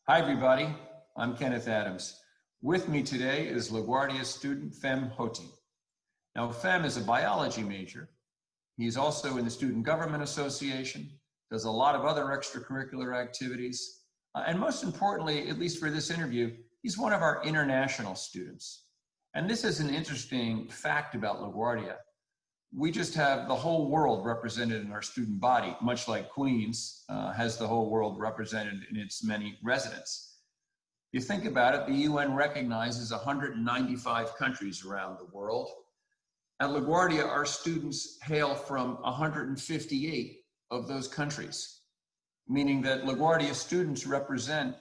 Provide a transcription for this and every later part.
Hi, everybody. I'm Kenneth Adams. With me today is LaGuardia student Fehim Hoti. Now, Fehim is a biology major. He's also in the Student Government Association, does a lot of other extracurricular activities, and most importantly, at least for this interview, he's one of our international students. And this is an interesting fact about LaGuardia. We just have the whole world represented in our student body, much like Queens has the whole world represented in its many residents. If you think about it, the UN recognizes 195 countries around the world. At LaGuardia, our students hail from 158 of those countries, meaning that LaGuardia students represent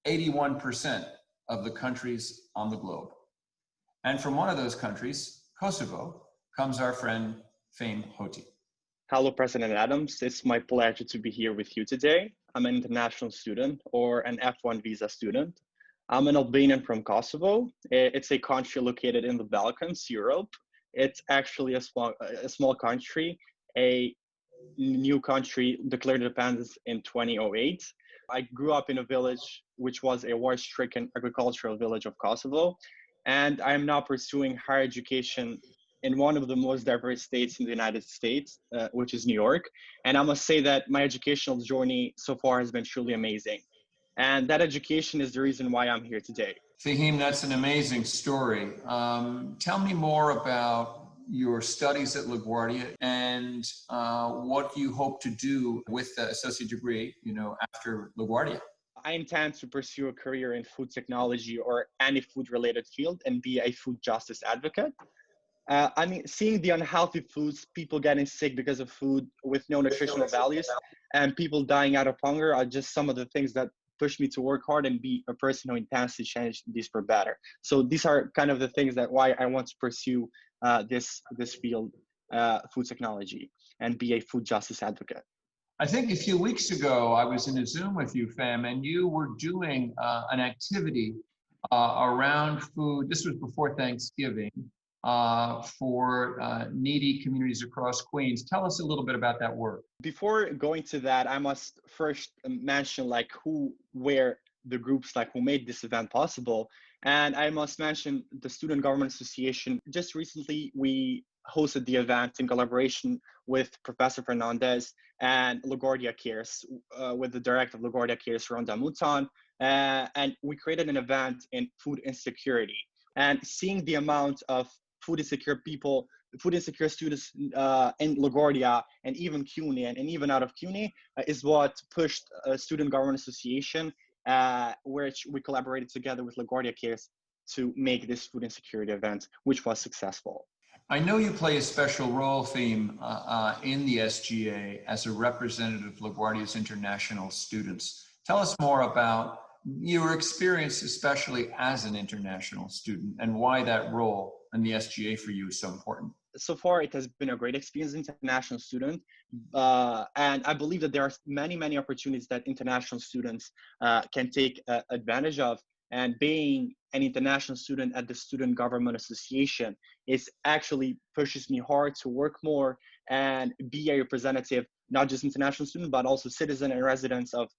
81% of the countries on the globe. And from one of those countries, Kosovo, comes our friend Fehim Hoti. Hello, President Adams. It's my pleasure to be here with you today. I'm an international student or an F1 visa student. I'm an Albanian from Kosovo. It's a country located in the Balkans, Europe. It's actually a small country, a new country declared independence in 2008. I grew up in a village which was a war-stricken agricultural village of Kosovo, and I am now pursuing higher education in one of the most diverse states in the United States, which is New York. And I must say that my educational journey so far has been truly amazing. And that education is the reason why I'm here today. Fehim, that's an amazing story. Tell me more about your studies at LaGuardia and what you hope to do with the associate degree, after LaGuardia. I intend to pursue a career in food technology or any food-related field and be a food justice advocate. Seeing the unhealthy foods, people getting sick because of food with no nutritional values, and people dying out of hunger are just some of the things that push me to work hard and be a person who intends to change this for better. So these are kind of the things that why I want to pursue this field, food technology, and be a food justice advocate. I think a few weeks ago, I was in a Zoom with you, Fehim, and you were doing an activity around food. This was before Thanksgiving. For needy communities across Queens. Tell us a little bit about that work. Before going to that, I must first mention who were the groups who made this event possible. And I must mention the Student Government Association. Just recently, we hosted the event in collaboration with Professor Fernandez and LaGuardia Cares, with the director of LaGuardia Cares, Rhonda Mouton. And we created an event in food insecurity. And seeing the amount of food insecure people, food insecure students in LaGuardia and even CUNY and even out of CUNY is what pushed Student Government Association, which we collaborated together with LaGuardia Cares to make this food insecurity event, which was successful. I know you play a special role, Fehim, in the SGA as a representative of LaGuardia's international students. Tell us more about your experience, especially as an international student, and why that role in the SGA for you is so important. So far, it has been a great experience as an international student. And I believe that there are many opportunities that international students can take advantage of. And being an international student at the Student Government Association is actually pushes me hard to work more and be a representative, not just international student, but also citizen and residents of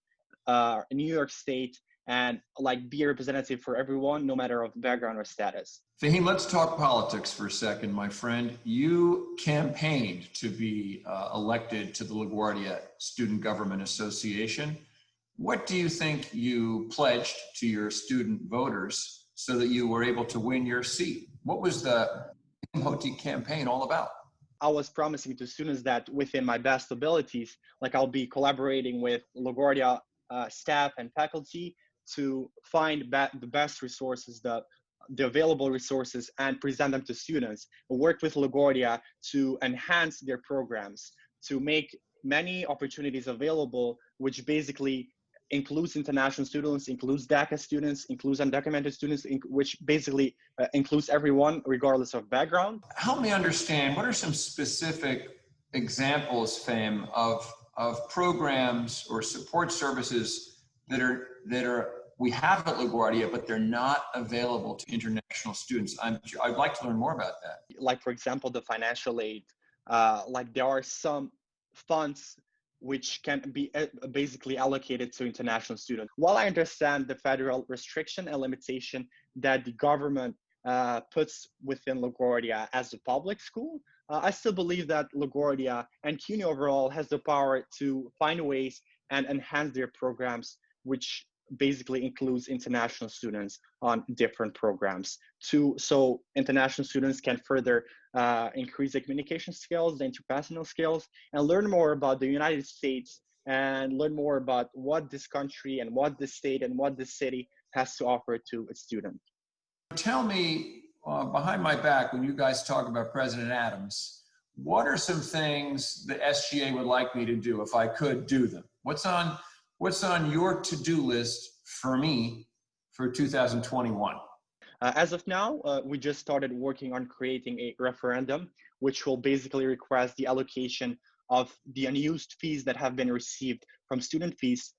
New York State, and be a representative for everyone, no matter of background or status. Fehim, let's talk politics for a second, my friend. You campaigned to be elected to the LaGuardia Student Government Association. What do you think you pledged to your student voters so that you were able to win your seat? What was the Hoti campaign all about? I was promising to students that within my best abilities, I'll be collaborating with LaGuardia staff and faculty to find the best resources, the available resources, and present them to students. Work with LaGuardia to enhance their programs, to make many opportunities available, which basically includes international students, includes DACA students, includes undocumented students, which basically includes everyone regardless of background. Help me understand, what are some specific examples, Fehim, of programs or support services that are we have at LaGuardia, but they're not available to international students? I'd like to learn more about that. For example, the financial aid. There are some funds which can be basically allocated to international students. While I understand the federal restriction and limitation that the government puts within LaGuardia as a public school, I still believe that LaGuardia and CUNY overall has the power to find ways and enhance their programs, which basically includes international students on different programs so international students can further increase their communication skills, the interpersonal skills, and learn more about the United States and learn more about what this country and what this state and what this city has to offer to its students. Tell me, behind my back, when you guys talk about President Adams, what are some things the SGA would like me to do if I could do them? What's on your to-do list for me for 2021? As of now, we just started working on creating a referendum, which will basically request the allocation of the unused fees that have been received from student fees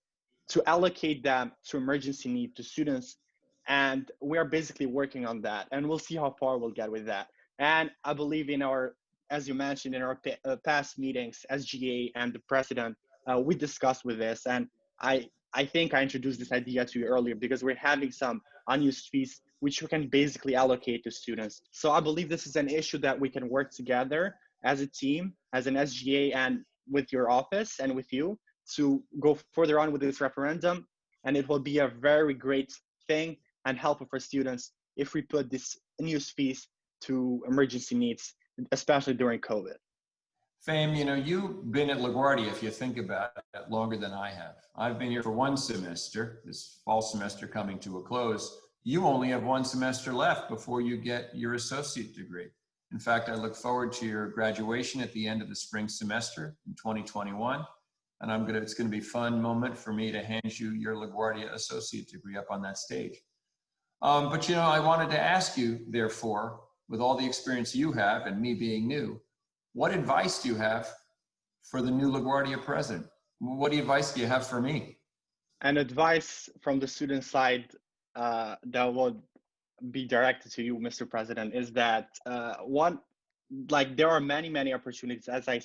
to allocate them to emergency need to students. And we are basically working on that, and we'll see how far we'll get with that. And I believe in our, as you mentioned, in our past meetings, SGA and the president, we discussed with this. And I think I introduced this idea to you earlier because we're having some unused fees which we can basically allocate to students. So I believe this is an issue that we can work together as a team, as an SGA, and with your office and with you to go further on with this referendum. And it will be a very great thing and helpful for students if we put this unused fees to emergency needs, especially during COVID. Fehim, you know, you've been at LaGuardia, if you think about it, longer than I have. I've been here for one semester, this fall semester coming to a close. You only have one semester left before you get your associate degree. In fact, I look forward to your graduation at the end of the spring semester in 2021. And it's going to be a fun moment for me to hand you your LaGuardia associate degree up on that stage. But, you know, I wanted to ask you, therefore, with all the experience you have and me being new, what advice do you have for the new LaGuardia president? What advice do you have for me? An advice from the student side that would be directed to you, Mr. President, is that there are many opportunities, as I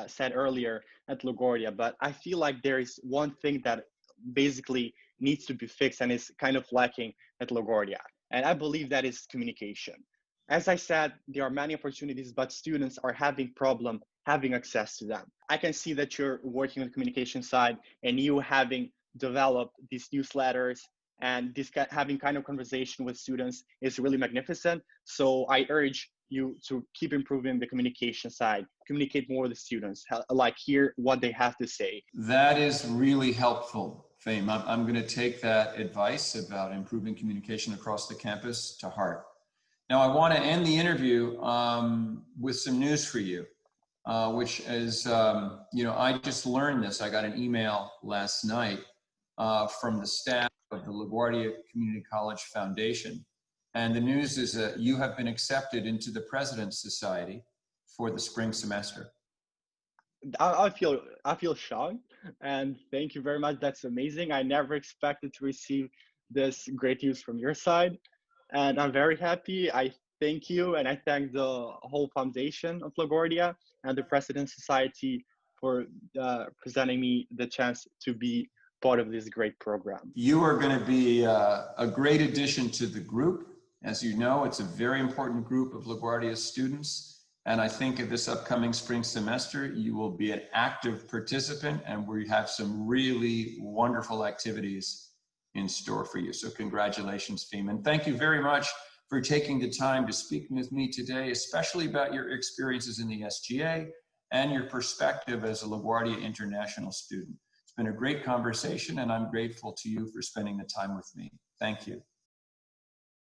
said earlier, at LaGuardia, but I feel like there is one thing that basically needs to be fixed and is kind of lacking at LaGuardia. And I believe that is communication. As I said, there are many opportunities, but students are having problem having access to them. I can see that you're working on the communication side and you having developed these newsletters and this having kind of conversation with students is really magnificent. So I urge you to keep improving the communication side, communicate more with the students, like hear what they have to say. That is really helpful, Fehim. I'm going to take that advice about improving communication across the campus to heart. Now, I want to end the interview with some news for you, which is, you know, I just learned this. I got an email last night from the staff of the LaGuardia Community College Foundation. And the news is that you have been accepted into the President's Society for the spring semester. I feel shocked, and thank you very much. That's amazing. I never expected to receive this great news from your side. And I'm very happy. I thank you, and I thank the whole foundation of LaGuardia and the President's Society for presenting me the chance to be part of this great program. You are going to be a great addition to the group. As you know, it's a very important group of LaGuardia students. And I think at this upcoming spring semester, you will be an active participant, and we have some really wonderful activities in store for you. So congratulations, Fehim. And thank you very much for taking the time to speak with me today, especially about your experiences in the SGA and your perspective as a LaGuardia international student. It's been a great conversation, and I'm grateful to you for spending the time with me. Thank you.